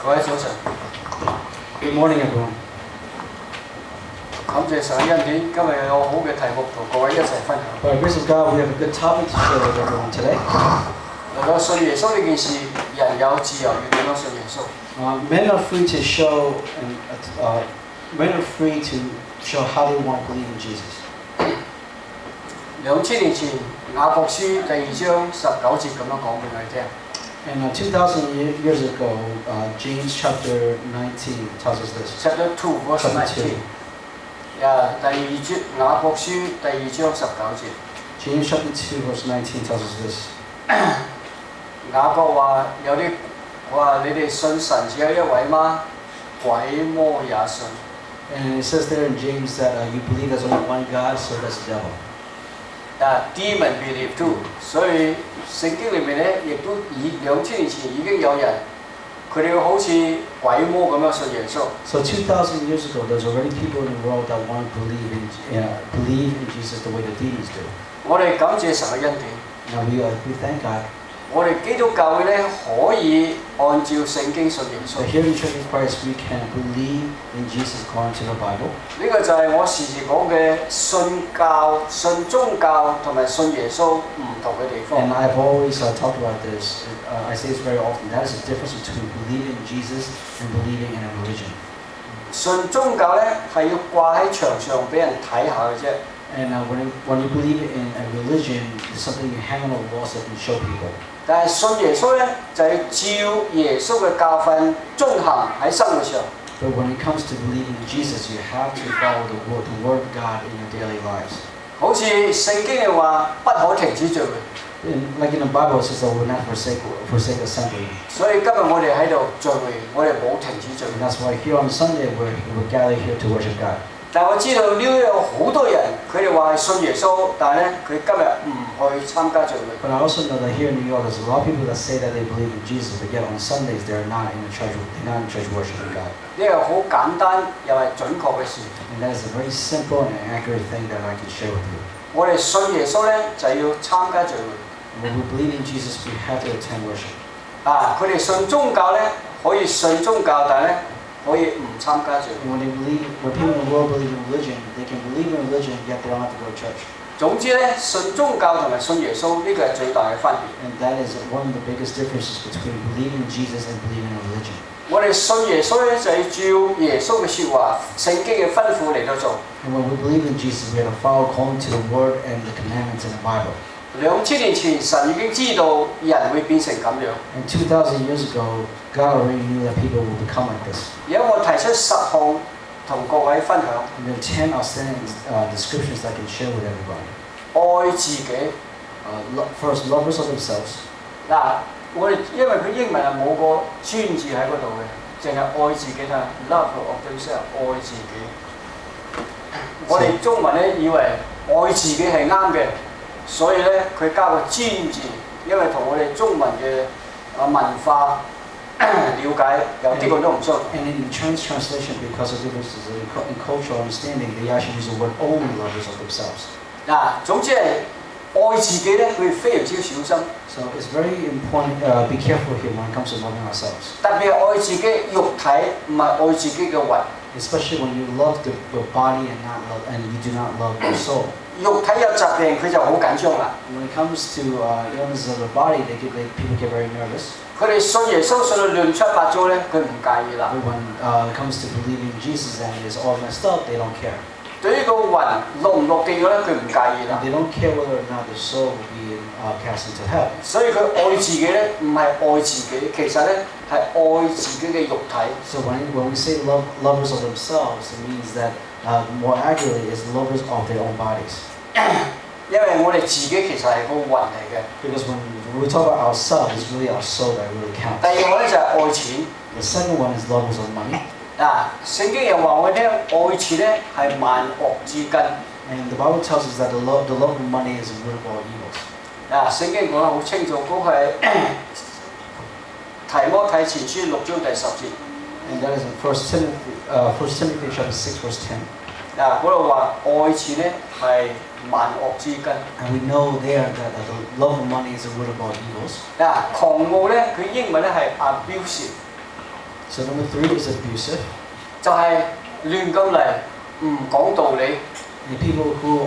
各位早晨 Good morning, everyone. 感謝神嘅恩典，今日有好嘅題目同各位一齊分享。 By the grace of God, we have a good topic to share with everyone today. 嚟到信耶穌呢件事，人有自由要點樣信耶穌？ Men are free to show, and men are free to show how they want to believe in Jesus. 2000年前，雅各書第2章19節咁樣講俾我哋聽。 And 2,000 years ago, James chapter 19 tells us this. Chapter 2 verse 19。第2節，雅各書第2章19節。 James chapter 2 verse 19 tells us this. 雅各話有啲話你哋信神只有一位嗎？鬼魔也信。 And it says there in James that you believe there's only one God, so does the devil. Demon believe too。所以聖經裏面咧，亦都2000年前已經有人，佢哋好似鬼魔咁樣信耶穌。 So 2,000 years ago, there's already people in the world that want to believe in Jesus the way the demons do. 我哋感謝神嘅恩典。 Now we thank God. 我哋基督教會咧可以按照聖經信耶穌。 So here in Church of Christ, we can believe in Jesus according to the Bible. 呢個就係我時時講嘅信教、信宗教同埋信耶穌唔同嘅地方。 And I've always talked about this. I say this very often. That is the difference between believing in Jesus and believing in a religion. 信宗教咧係要掛喺牆上俾人睇下嘅啫。 And when you believe in a religion, it's something you hang on the wall so you can show people. 但係信耶穌咧就係照耶穌嘅教訓遵行喺生活上。 But when it comes to believing in Jesus, you have to follow the word of God in your daily lives. 好似聖經嘅話，不可停止聚會。 Like in the Bible, it says that we'll not forsake assembly. 所以今日我哋喺度聚會，我哋冇停止聚 And 會。 that's why here on Sunday we're gathered here to worship God. 但係我知道呢有好多人，佢哋話係信耶穌，但係咧佢今日唔去參加聚會。 But I also know that here in New York, there's a lot of people that say that they believe in Jesus, but yet on Sundays they're not in the church. They're not in church worshiping God. 呢個好簡單又係準確嘅事。 And that is a very simple and accurate thing that I can share with you. 我哋信耶穌咧就要參加聚會。 When we believe in Jesus, we have to attend worship. 佢哋信宗教咧可以信宗教，但係咧可以唔參加聚會。 And when people in the world believe in religion, they can believe in religion, yet they don't have to go to church. 總之咧，信宗教同埋信耶穌呢個係最大嘅分別。 And that is one of the biggest differences between believing in Jesus and believing in religion. 我哋信耶穌咧就係照耶穌嘅説話、聖經嘅吩咐嚟到做。 And when we believe in Jesus, we have to follow according to the word and the commandments in the Bible. 2000年前，神已經知道人會變成咁樣。 And 2,000 years ago, God already knew that people would become like this. 而家我提出10項同各位分享。 And there are 10 outstanding descriptions that I can share with everybody. 愛自己。 First, lovers of themselves. 我哋因為佢英文係冇個專字喺嗰度嘅，淨係愛自己啦 ，love of themselves， 愛自己。我哋中文咧以為愛自己係啱嘅，所以咧佢加個專字，因為同我哋中文嘅文化了解有啲個都唔相同。 And in translation, because of differences in cultural understanding, they actually use the word only lovers of themselves. 總之係愛自己咧，佢非常之小心。 So it's very important, be careful here when it comes to loving ourselves. 特別係愛自己肉體，唔係愛自己嘅魂。 Especially when you love your body and you do not love your soul. 肉體有疾病，佢就好緊張啦。 When it comes to illnesses of the body, people get very nervous. 佢哋信耶穌信到亂七八糟咧，佢唔介意啦。 But when it comes to believing in Jesus and it's all messed up, they don't care. 對於個魂落唔落地嘅咧，佢唔介意啦。 They don't care whether or not their soul will be cast into hell. 所以佢愛自己咧，唔係愛自己，其實咧係愛自己嘅肉體。 So when we say lovers of themselves, it means that more accurately is lovers of their own bodies. 因為我哋自己其實係個魂嚟嘅。 Because when we talk about ourselves, it's really our soul that really 第 counts. 二個咧就係愛錢。 The second one is lovers of money. 聖經又話我哋聽，愛錢咧係萬惡之根。 And the Bible tells us that the love of money is the root of all evils. 聖經講得好清楚，嗰個係提摩太前書6章第10節。 And that is in 1 Timothy chapter 6 verse 10. 嗰度話愛錢咧係萬惡之根。 And we know there that the love of money is the root of all evils. 狂傲咧，佢英文咧係 abusive。So number 3 is abusive. 就係亂咁嚟，唔講道理。The people who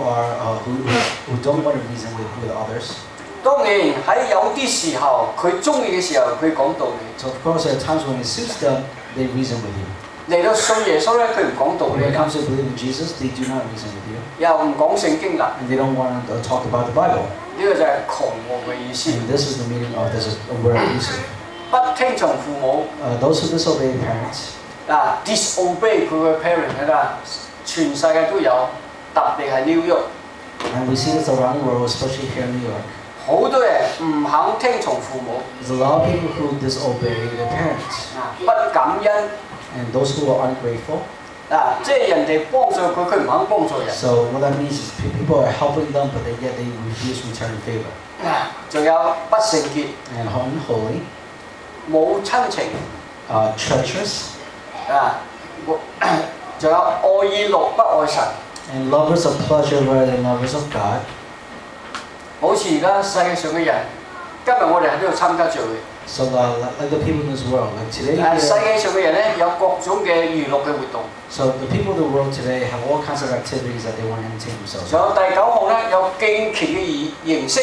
don't want to reason with others. 當然喺有啲時候，佢中意嘅時候，佢講道理。 So of course there are times when it suits them, they reason with you. 嚟到信耶穌咧，佢唔講道 When 理 it，comes to believing Jesus, they do not reason with you. 又唔講聖經啦。 And they don't want to talk about the Bible. 呢個就係狂傲嘅意思。 And this is the meaning of this word abusive. 不聽從父母， Those who disobey parents, disobey 佢嘅 parent 啦，全世界都有，特別係 New York， and we see this around the world, especially here in New York. 好多人唔肯聽從父母， There's a lot of people who disobey their parents. 不感恩， And those who are ungrateful. 即係人哋幫助佢，佢唔肯幫助人。 So what that means is people are helping them, but yet they refuse returning favor. 仲有不聖潔， And unholy, 冇親情， treacherous, 仲有愛意樂不愛神。 and lovers of pleasure rather than lovers of God. 好似而家世界上嘅人，今日我哋喺呢度參加聚會。 So like the people in this world, like today, 世界上嘅人咧有各種嘅娛樂嘅活動。 so the people in the world today have all kinds of activities that they want to entertain themselves. 仲有第9項咧，有敬虔嘅形式，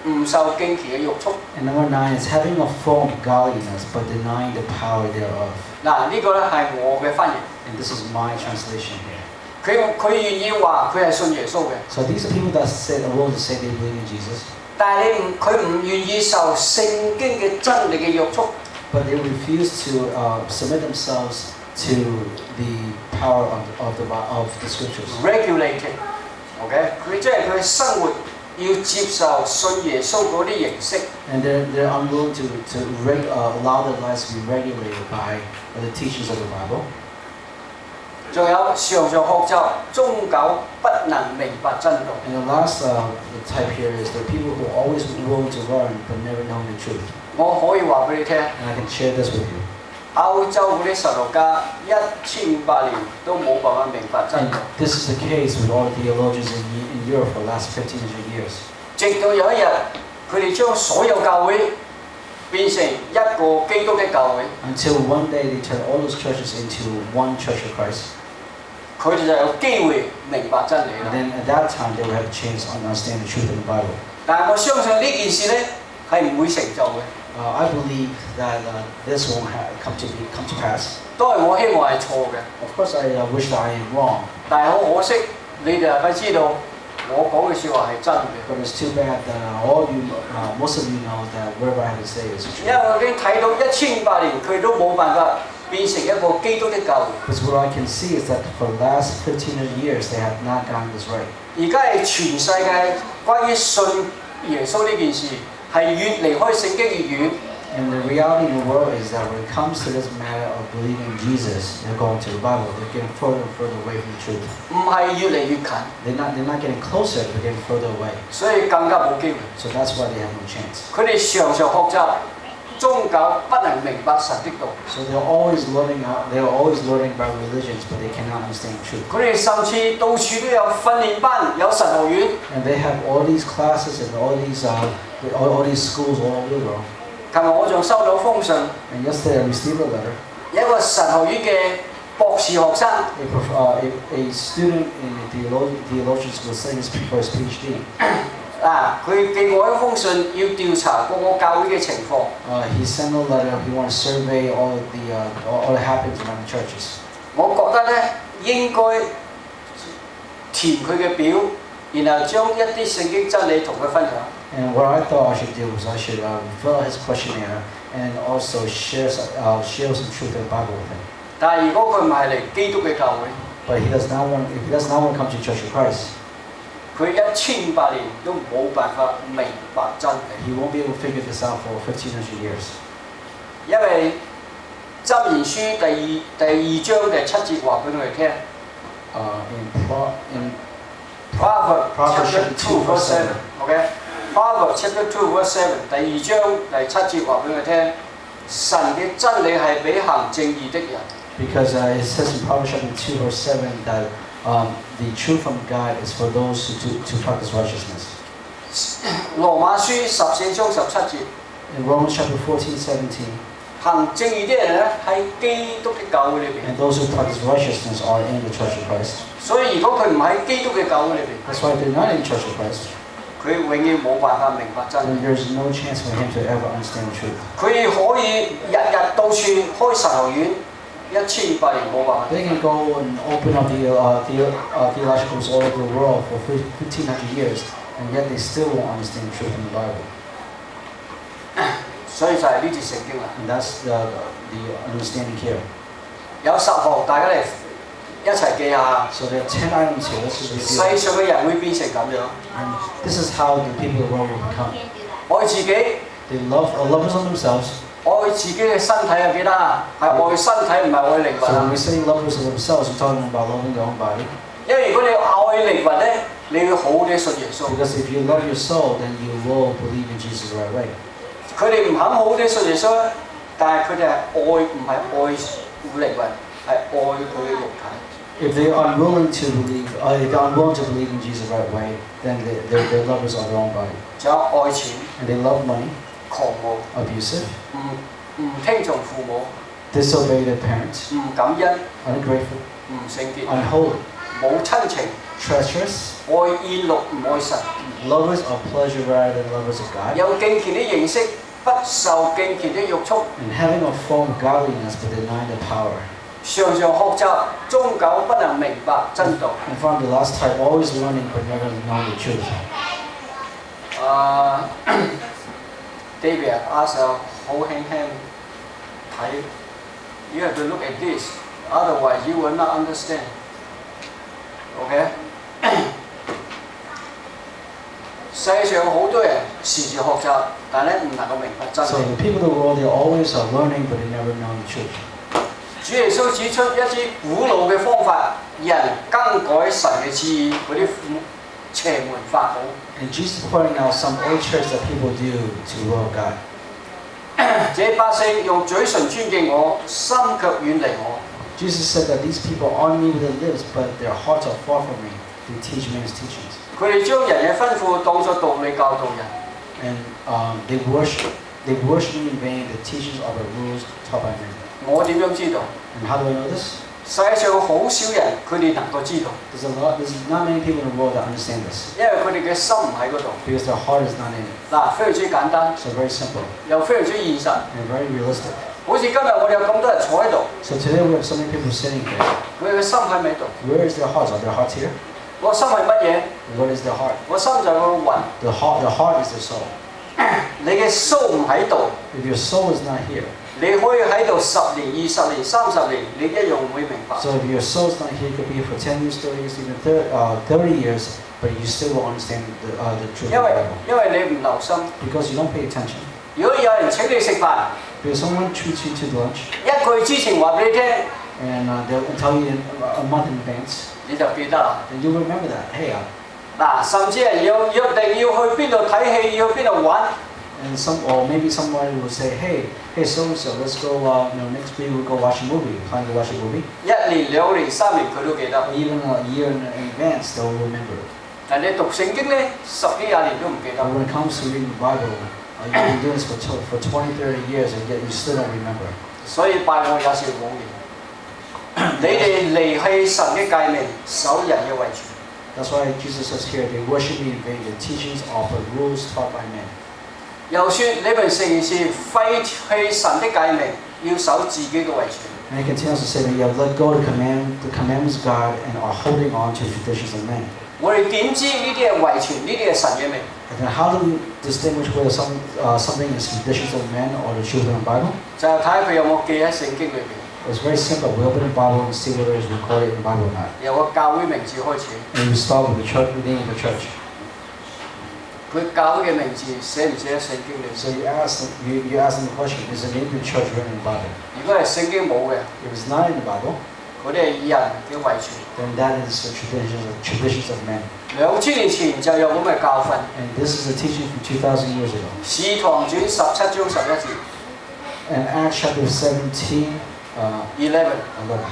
唔受敬虔嘅約束。 And number 9 is having a form of godliness but denying the power thereof. 呢個咧係我嘅翻譯。 And this is my translation here. 佢願意話佢係信耶穌嘅， So these are people that are willing to say they believe in Jesus, 但係佢唔願意受聖經嘅真理嘅約束。 but they refuse to submit themselves to the power of the scriptures. regulated，OK，佢即係佢嘅生活要接受信耶穌嗰啲形式。 And they're unwilling to allow their lives to be regulated by the teachings of the Bible. 仲有常常學習，終久不能明白真道。 And the last type here is the people who are always willing to learn but never know the truth. 我可以話俾你聽， And I can share this with you. 歐洲嗰啲神學家1500年都冇辦法明白真 And 道， this is the case with all the theologians in Europe for the last 1500 years. 直到有一日，佢哋將所有教會變成一個基督的教會， Until one day they turn all those churches into one Church of Christ. 佢哋就有機會明白真理 And 啦。 then at that time they will have a chance to understand the truth of the Bible. 但係我相信呢件事咧係唔會成就嘅。 I believe that this won't come to pass. 當然我希望係錯嘅， Of course, I wish that I am wrong, 但係好可惜，你哋大概知道我講嘅説話係真嘅， but it's too bad that most of you know that whatever I have to say is 因為 true. 我已經睇到1500年佢都冇辦法變成一個基督的教會。 Because what I can see is that for the last 1500 years they have not gotten this right. 而家係全世界關於信耶穌呢件事係越離開聖經越遠。 And the reality in the world is that when it comes to this matter of believing in Jesus, they're going to the Bible. They're getting further and further away from the truth. 唔係越嚟越近， They're not getting closer, they're getting further away. 所以更加冇機會。 So that's why they have no chance. 佢哋常常學習，終久不能明白神的道。 So they're always learning about religions, but they cannot understand truth. 佢哋甚至到處都有訓練班，有神學院。 And they have all these classes and all these schools all over the world. 琴日我仲收到封信， And yesterday I received a letter. 有一個神學院嘅博士學生， A student in the theologian school studying for his PhD. 佢寄我一封信，要調查各個教會嘅情況。 He sent a letter. He wanted to survey all the happenings around the churches. 我覺得咧應該填佢嘅表，然後將一啲聖經真理同佢分享。 And what I thought I should do was I should fill out his questionnaire and also share some truth in the Bible with him. 但係如果佢唔係嚟基督嘅教會， But if he does not want to come to Church of Christ, 佢1500年都冇辦法明白真理， he won't be able to figure this out for 1500 years. 因為箴言書第二章第7節話俾我哋聽。In Proverbs Proverbs chapter 2 verse 7 ，OK。Proverbs chapter 2 verse 7第2章第7節話俾我哋聽，神嘅真理係俾行正義的人。 Because it says in Proverbs chapter 2 verse 7 that the truth from God is for those to practice righteousness. 羅馬書14章17節， In Romans chapter 14:17, 行正義啲人咧喺基督嘅教會裏邊。 And those who practice righteousness are in the Church of Christ. 所以如果佢唔喺基督嘅教會裏邊， That's why if they're not in the Church of Christ, 佢永遠冇辦法明白真 then 理。 there's no chance for him to ever understand the truth. 佢可以日日到處開神學院，1800年冇辦法。 They can go and open up theologicals all over the world for 1,500 years, and yet they still won't understand the truth in the Bible. 所以就係呢節聖經啦。 And that's the understanding here. 有10項，大家嚟一齊記下。 So there are 10 items here. Let's just 世 review. 上嘅人會變成咁樣， And this is how the people of the world will become. 愛自己， They are lovers of themselves. 愛自己嘅身體啊！記得啊，係愛身體，唔係愛靈魂 So when 啊 we。say lovers of themselves, we're talking about loving their own body. 因為如果你愛靈魂咧，你會好啲信耶穌。 Because if you love your soul, then you will believe in Jesus the right way. 佢哋唔肯好啲信耶穌咧，但係佢哋係愛，唔係愛靈魂，係愛佢嘅肉體。 If they are unwilling to believe, if they're unwilling to believe in Jesus the right way, then they're lovers of their own body. 仲有愛錢、 And they love money, 狂傲、 abusive, 唔聽從父母、 disobey their parents, 唔感恩、 ungrateful, 唔聖潔、 unholy, 冇親情、 treacherous, 愛宴樂唔愛神、 lovers of pleasure rather than lovers of God, 有敬虔的形式，不受敬虔的約束， and having a form of godliness but denying the power. 常常學習，終究不能明白真道。 And from the last type, always learning but never knowing the truth. David asked 好輕輕睇 ，you have to look at this, otherwise you will not understand. OK 世上好多人時時學習，但係咧唔能夠明白真 So 理。 the people of the world, they always are learning but they never know the truth. 主耶穌指出一啲古老嘅方法，人更改神嘅旨意，嗰啲邪門法寶。 And Jesus pointing out some old tricks that people do to the will of God. 這百姓用嘴唇尊敬我，心卻遠離我。 Jesus said that these people honor me with their lips, but their hearts are far from me. They teach men's teachings. 佢哋將人嘅吩咐當作道理教導人。 And they worship me in vain, the teachings are the rules taught by men. 我點樣知道？ And how do I know this? 世界上好少人佢哋能夠知道， There's not many people in the world that understand this. 因為佢哋嘅心唔喺嗰度。 Because their heart is not in it. 嗱，非常之簡單， So very simple 又非常之現實。 and very realistic. 好似今日我哋有咁多人坐喺度， So today we have so many people sitting here. 佢哋嘅心喺咪度？ Where is their hearts? Are their hearts here? 我心係乜嘢？ What is their heart? 我心就係個魂。 Their heart is their soul. 你嘅 soul 唔喺度， If your soul is not here, 你可以喺度10年、20年、30年，你一樣唔會明白。 so if your soul is not here, it could be here for 10 years, 30 years, even 30 years, but you still won't understand the truth 因 of the 為 Bible. 因為你唔留心。 Because you don't pay attention. 如果有人請你食飯， Because someone treats you to lunch 一個月之前話俾你聽， and they'll tell you a month in advance, 你就記得啦。 then you'll remember that. Hey, 嗱，甚至係約定要去邊度睇戲，要去邊度玩， and or maybe someone will say, hey, so and so, let's go. Next week we'll go watch a movie. Plan to watch a movie. 1年、2年、3年佢都記得。 Or even a year in advance, they'll remember it. 但你讀聖經咧，10幾20年都唔記得 But。when it comes to reading the Bible, you've been doing this for 20, 30 years, and yet you still don't remember. 所以拜我也是枉然。你哋離棄神嘅誡命，守人嘅遺傳。 That's why Jesus says here, they worship me in vain. The teachings are but rules taught by men. 又說你們誠是廢棄神的誡命，要守自己嘅遺傳。 And he continues to say that you have let go the commandments of God and are holding on to the traditions of men. 我哋點知呢啲係遺傳，呢啲係神嘅命？ And then how do we distinguish whether something is traditions of men or the truth of the Bible? 就係睇下佢有冇記喺聖經裏邊， It's very simple. We open the Bible and see whether it's recorded in the Bible or not. 由個教會名字開始。 And we start with the church, the name of the church. 佢教會嘅名字寫唔寫喺聖經裏？ So you ask them the question, is the name of the church written in the Bible? 如果係聖經冇嘅， If it's not in the Bible, 嗰啲係人嘅遺傳。 then that is the traditions of men. 2000年前就有咁嘅教訓。 And this is a teaching from 2,000 years ago. 使徒行傳17章11節 And Acts chapter 17, 11， 11.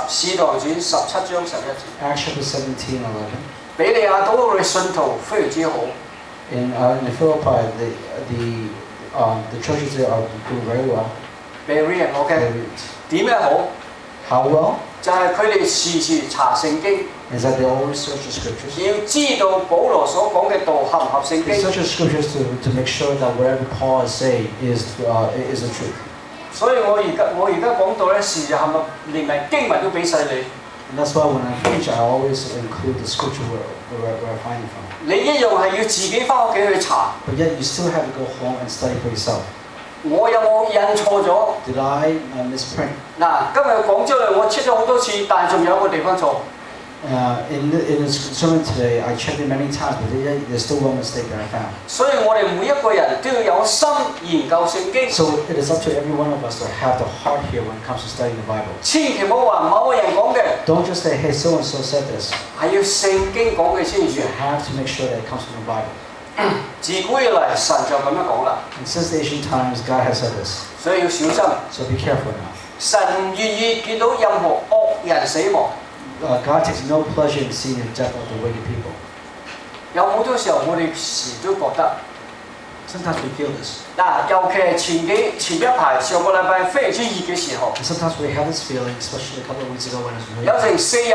使徒行傳17章11節。 Acts chapter 17, 11. 比利亞島嘅信徒非常之好， In Philippi, the churches there are doing very well. Berean，OK， Bereans. 點樣好？ How well? 就係佢哋時時查聖經， Is that they always search the scriptures. 要知道保羅所講嘅道合唔合聖 They 經。 search the scriptures to make sure that whatever Paul is saying is the truth. 所以我而家講到咧，時日係咪連埋經文都俾晒你？ And that's why when I preach, I always include the scripture where I find it from. 你一樣係要自己翻屋企去查， But yet you still have to go home and study for yourself. 我有冇印錯咗？ Did I misprint? 嗱，今日講出嚟我 check 咗好多次，但係仲有一個地方錯。 In this sermon today, I checked it many times, but there's still one mistake that I found. 所以我哋每一個人都要有心研究聖經， So it is up to every one of us to have the heart here when it comes to studying the Bible. 千祈唔好話某個人講嘅， Don't just say, hey, so and so said this. 係要聖經講嘅先 You 算。 have to make sure that it comes from the Bible. 自古以來神就咁樣講啦， And since the ancient times, God has said this. 所以要小心。 So be careful now. 神唔願意見到任何惡人死亡。 God takes no pleasure in seeing the death of the wicked people. 有好多時候我哋時都覺得， Sometimes we feel this. 嗱，尤其係前一排上個禮拜非常之熱嘅時候， And sometimes we have this feeling, especially a couple of weeks ago when it was really 有成4日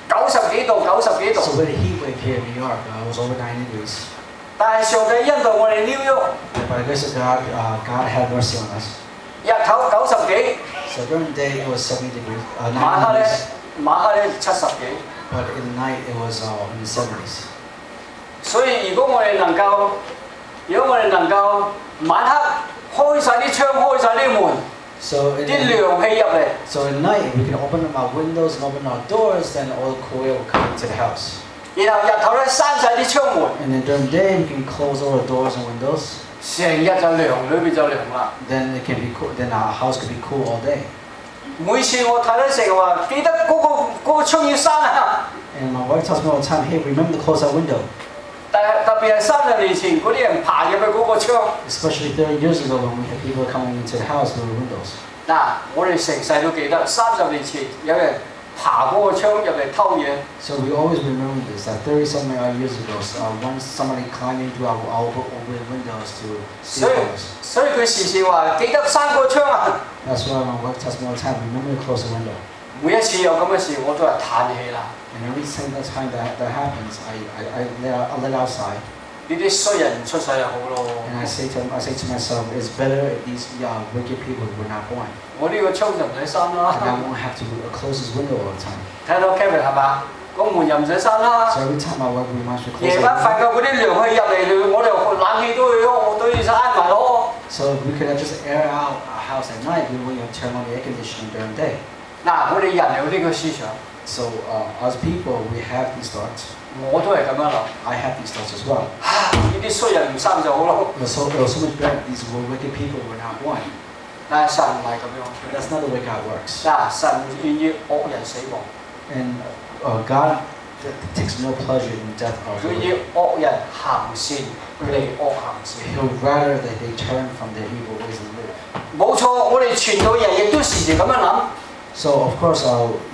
90幾度、90幾度。 So we had a heat wave here in New York. It was over 90 degrees. 但係上帝恩待我哋 New York， And by the grace of God, God had mercy on us. 日頭90幾， So during the day it was 70 degrees, 晚黑 90 咧 degrees. 70幾。 But in the night it was in the 70s. 所以如果我哋能夠晚黑開晒啲窗、開晒啲門， So 啲涼氣入嚟， so at night we can open up our windows and open our doors, then all the cool air will come into the house. 然後日頭咧閂晒啲窗門， And then during the day we can close all the doors and windows. 成日就涼，裏邊就涼啦。 Then it can be cool. Then our house can be cool all day. 每次我太太成日話記得嗰個窗要閂啊， And my wife tells me all the time, hey, remember to close that window. 但係特別係30年前嗰啲人爬入去嗰個窗， Especially 30 years ago when we had people coming into the house through the windows. 嗱，我哋成世都記得30年前有人爬嗰個窗入嚟偷嘢。 So we always remember this, that 30-some years ago, once somebody climbed into our open windows to steal from us. 所以佢時時話記得閂個窗啊！ That's why my wife tells me all the time, remember to close the window. 每一次有咁嘅事，我都係嘆氣啦。 And every single time that happens, I let outside. 呢啲衰人唔出世就好咯。 And I say to myself, it's better if these wicked people were not born. 我呢個窗就唔使閂 And I 啦。 won't have to close this window all the time. 睇到 Kevin 係嘛？個門又唔使閂啦。 So every time my wife reminds me to 夜 close 晚 the 瞓覺嗰啲涼氣入嚟，我哋冷氣都要我都要閂埋咯。 So if we could just air out our house at night, we wouldn't turn on the air conditioning during the day. 嗱，我哋人有呢個思想， So as people, we have these thoughts. 我都係咁樣諗。 I have these thoughts as well. 呢啲衰人唔生就好咯。 It was so much better if these wicked people were not born. 但係神唔係咁樣。 But that's not the way God works. 嗱，神唔願意惡人死亡， And God takes no pleasure in the death of 佢 the 要 wicked. 惡人行善，離惡行善。 He would rather that they turn from their evil ways and live. 冇錯，我哋傳道人亦都時時咁樣諗。 So of course,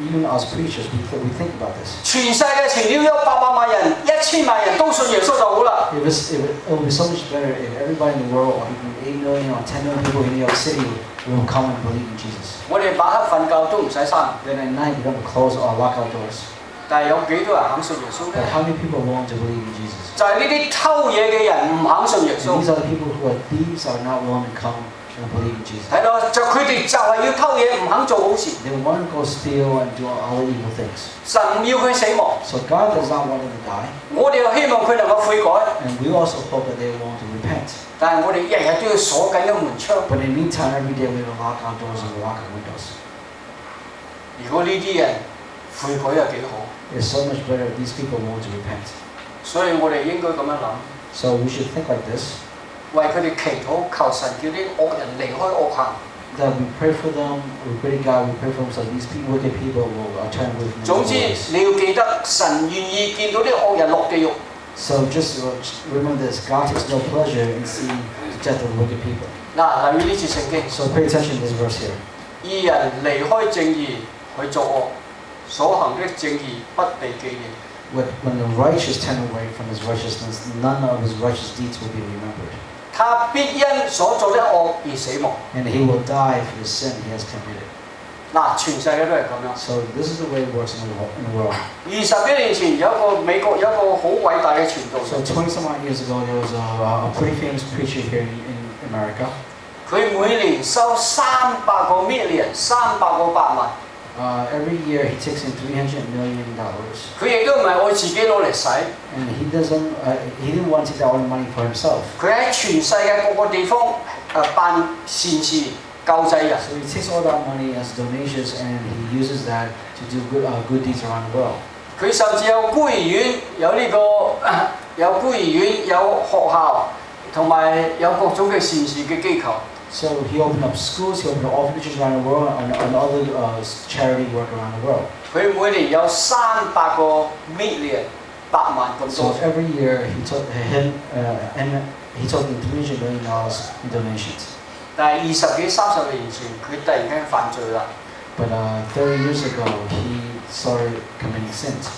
even as preachers, we think about this. 全世界前了800萬人、1000萬人都信耶穌就好啦。 It would be so much better if everybody in the world, or even 8 million or 10 million people in New York City, will come and believe in Jesus. 我哋晚黑瞓覺都唔使閂， Then at night, we don't have to close or lock our doors. 但係有幾多人肯信耶穌 But 咧？ how many people are willing to believe in Jesus? 就係呢啲偷嘢嘅人唔肯信耶 And 穌。 these are the people who are thieves are not willing to come and believe in Jesus. 睇到就佢哋就係要偷嘢，唔肯做好事。 They want to go steal and do all the evil things. 神唔要佢死亡， So God does not want them to die. 我哋又希望佢能夠悔改， And we also hope that they are willing to repent. 但係我哋日日都要鎖緊個門窗。 But in the meantime, every day we will lock our doors and lock our windows. 如果呢啲人悔改又幾好， It's so much better if these people want to repent. 所以我哋應該咁樣諗， So we should think like this, 為佢哋祈禱，求神叫啲惡人離開惡行。 that we pray for them, we pray to God, we pray for them so these wicked people will turn away from 總 their 之 ways. 你要記得，神願意見到啲惡人落地獄。 So just remember this, God takes no pleasure in seeing the death of wicked people. 嗱，留意呢節聖經， So pay attention to this verse here. 義人離開正義去作惡，所行的正義不被記念。 When the righteous turn away from his righteousness, none of his righteous deeds will be remembered. 他必因所做的惡而死亡。 and he will die for the sin he has committed. 嗱，全世界都係咁樣。 So this is the way it works in the world. 20幾年前有一個美國有一個好偉大嘅傳道 So 人， 20 some odd years ago, there was a pretty famous preacher here in America. 佢每年收300個 million， 300個百萬。 Every year he takes in $300 million. 佢亦都唔係愛自己攞嚟使， And he didn't want to take all the money for himself. 佢喺全世界各個地方辦善事救濟人。 So he takes all that money as donations and he uses that to do good deeds around the world. 佢甚至有孤兒院，有呢、個有孤兒院，有學校，同埋有各種嘅善事嘅機構。 So he opened up schools, he opened up orphanages around the world, and other charity work around the world. 佢每年有300個 million 百萬咁 So 多。 every year he took in $300 million in donations. 但係20幾30年前，佢突然間犯罪啦。 But 30 years ago, he started committing sins.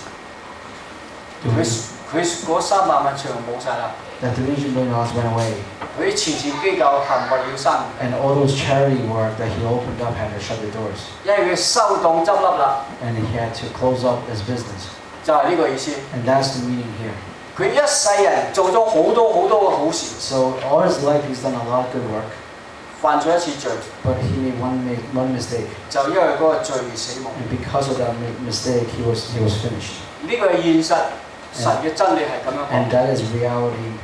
佢嗰300萬全部冇晒啦。 That $300 million went away. 佢啲慈善機構冚唪唥要閂， And all those charity work that he opened up had to shut their doors. 因為佢收檔執笠啦， And he had to close up his business. 就係呢個意思。 And that's the meaning here. 佢一世人做咗好多嘅好事， So all his life he's done a lot of good work, 犯咗一次罪， but he made one mistake. 就因為嗰個罪而死亡。 And because of that mistake, he was finished. 呢個係現實，神嘅真理係咁樣 And 講。 that is reality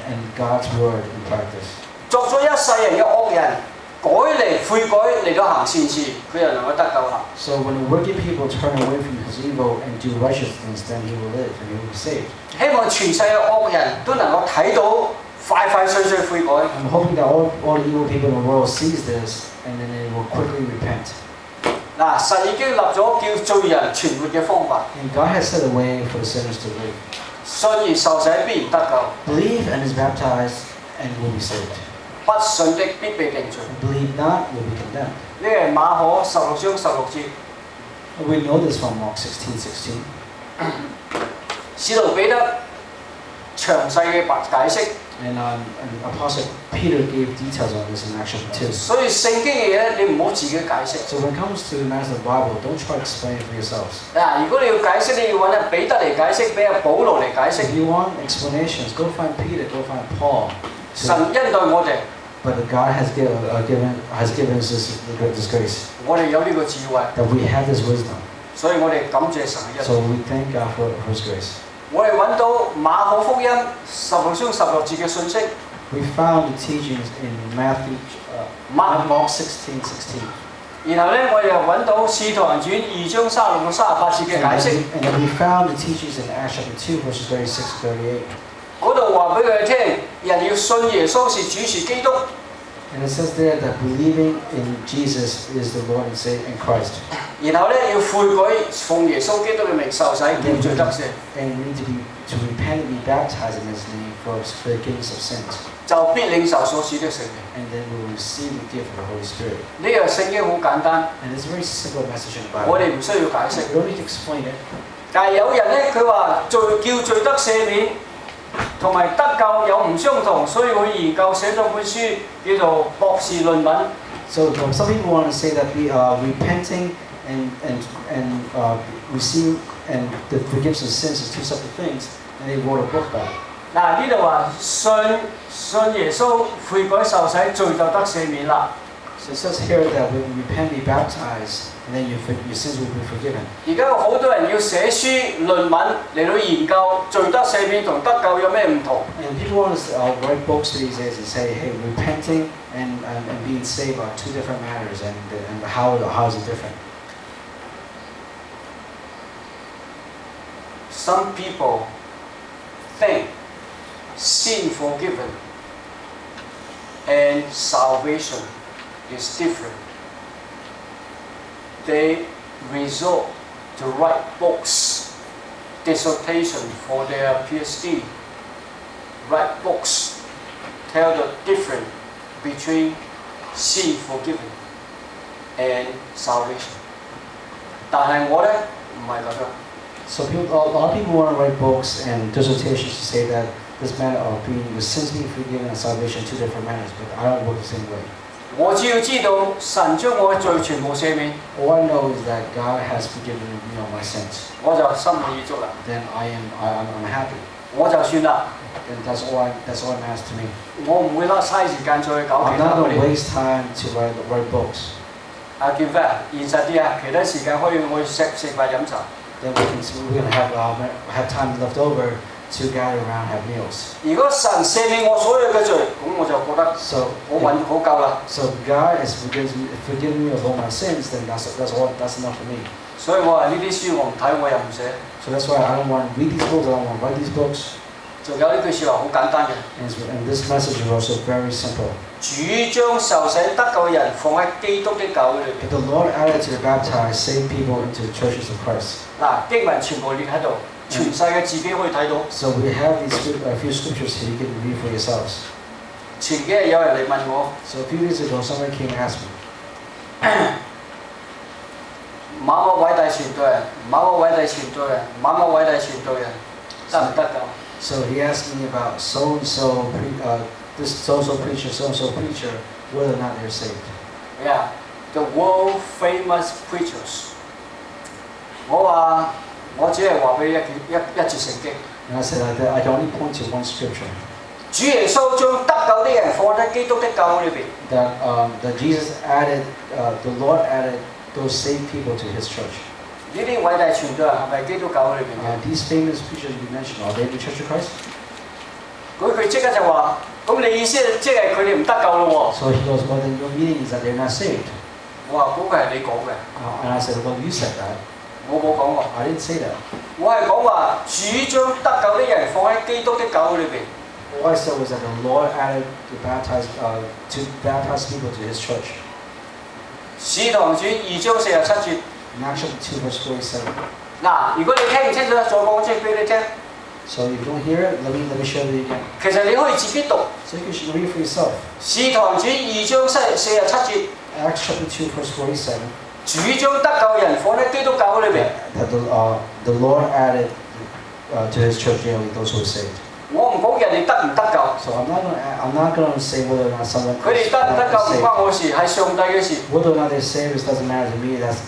and God's word in practice. 作咗一世人嘅惡人，改嚟悔改嚟到行善事，佢就能夠得救啦。 So when the wicked people turn away from his evil and do righteous things, then he will live and he will be saved. 希望全世界惡人都能夠睇到快脆悔改。 I'm hoping that all the evil people in the world sees this and then they will quickly repent. 嗱，神已經立咗叫罪人存活嘅方法， And God has set a way for the sinners to live. 信而受洗必然得救， Believe and is baptized and will be saved. 不信的必被定罪。 And believe not will be condemned. 呢係馬可16章16節。 We know this from Mark 16:16. 使徒彼得詳細嘅解釋， And Apostle Peter gave details on this in Acts chapter 2. 所以聖經嘅嘢咧，你唔好自己解釋。 So when it comes to the matters of the Bible, don't try to explain it for yourselves. 嗱，如果你要解釋，你要揾阿彼得嚟解釋，俾阿保羅嚟解釋。 If you want explanations, go find Peter, go find Paul. 神恩待我哋， But God has given us this grace, 我哋有呢個智慧， that we have this wisdom. 所以我哋感謝神嘅恩。 So we thank God for His grace. 我哋揾到馬可福音16章16節嘅信息， We found the teachings in Mark 16:16. 然後咧我哋又揾到使徒行傳2章36到38節嘅解釋。 And then we found the teachings in Acts chapter 2, verses 36 to 38. 嗰度話俾佢哋聽，人要信耶穌是主是基督， And it says there that believing in Jesus is the Lord and Savior in Christ. 然後咧要悔改，奉耶穌基督嘅名受洗，叫罪得赦， And we need to repent and be baptized in His name for forgiveness of sins. 就必領受所賜的聖靈。 And then we will receive the gift of the Holy Spirit. 呢個聖經好簡單， And it's a very simple message in the 我 Bible. 哋唔需要解釋。 We don't need to explain it. 但係有人咧，佢話叫罪得赦免同埋得救有唔相同，所以佢研究寫咗本書叫做博士論文。 So some people want to say that repenting and receive and the forgiveness of sins is two separate things, and they wrote a book about it. 嗱，呢度話信耶穌悔改受洗，罪就得赦免啦。 So it says here that when you repent, be baptized, and then your sins will be forgiven. 而家有好多人要寫書論文嚟到研究罪得赦免同得救有咩唔同。 And people want to write books these days and say, hey, repenting and being saved are two different matters, and how is it different? Some people think sin forgiven and salvation is different. They resort to write books, dissertation for their PhD, write books, tell the difference between sin forgiven and salvation. 但係我咧唔係咁樣。 So a lot of people want to write books and dissertations to say that this matter of being the sins being forgiven and salvation two different matters, but I don't work the same way. 我只要知道神將我嘅罪全部赦免， All I know is that God has forgiven me of my sins. 我就心滿意足啦， Then I'm happy. 我就算啦， And that's all it matters to me. 我唔會嘥時間再搞 I'm 其他 not 嗰 going to 啲。 waste time to write books. 叫咩啊？現實啲啊，其他時間可以我食飯飲茶。 Then we're going to have time left over to gather around and have meals. 如果神赦免我所有嘅罪，咁我就覺得 So 好夠啦。 so God is forgiven me of all my sins. Then that's enough for me. 所以我話呢啲書我唔睇，我又唔寫。 So that's why I don't want to read these books. I don't want to write these books. 仲有呢句説話好簡單嘅， And this message is also very simple. 主將受洗得救嘅人放喺基督的教會裏邊。 But the Lord added to the baptized, saved people into the churches of Christ. 嗱，經文全部列喺度，全世界自己可以睇到。 So we have a few scriptures here you can read for yourselves. 前幾日有人嚟問我， So a few days ago, somebody came and asked me, 某某偉大傳道人、某某偉大傳道人、某某偉大傳道人得唔得救？ so he asked me about this so-and-so preacher, whether or not they're saved. Yeah, the world famous preachers。我話我只係話俾一節聖經。 And I said I can only point to one scripture 主耶穌將得救啲人放喺基督的教會裏邊。 that Jesus added, the Lord added those saved people to His church. 呢啲偉大傳道人係咪基督教會裏邊嘅？ These famous preachers you mentioned, are they the Church of Christ? 佢即刻就話：咁你意思即係佢哋唔得救咯 So he goes, well then your meaning is that they're not saved. 喎？我話嗰個係你講嘅， And I said, well you said that. 我冇講過。 I didn't say that. 我係講話主將得救啲人放喺基督的教會裏邊。 All I said was that the Lord added to baptize people to His church. 使徒行傳2章47節。 In Acts chapter 2 verse 47. 嗱，如果你聽唔清楚，再講出俾你聽。 So if you don't hear it, let me share it again. 其實你可以自己讀。 So you can read it for yourself. 使徒行傳2章47節， Acts chapter 2 verse 47. 主將得救人放喺基督教會裏邊。 That the Lord added to His church daily those who are saved. 我唔講人哋得唔得救， So I'm not going to say whether or not someone 佢哋得唔得救唔 is 關我事，係上帝嘅事。 whether or not they're saved doesn't matter to me. That's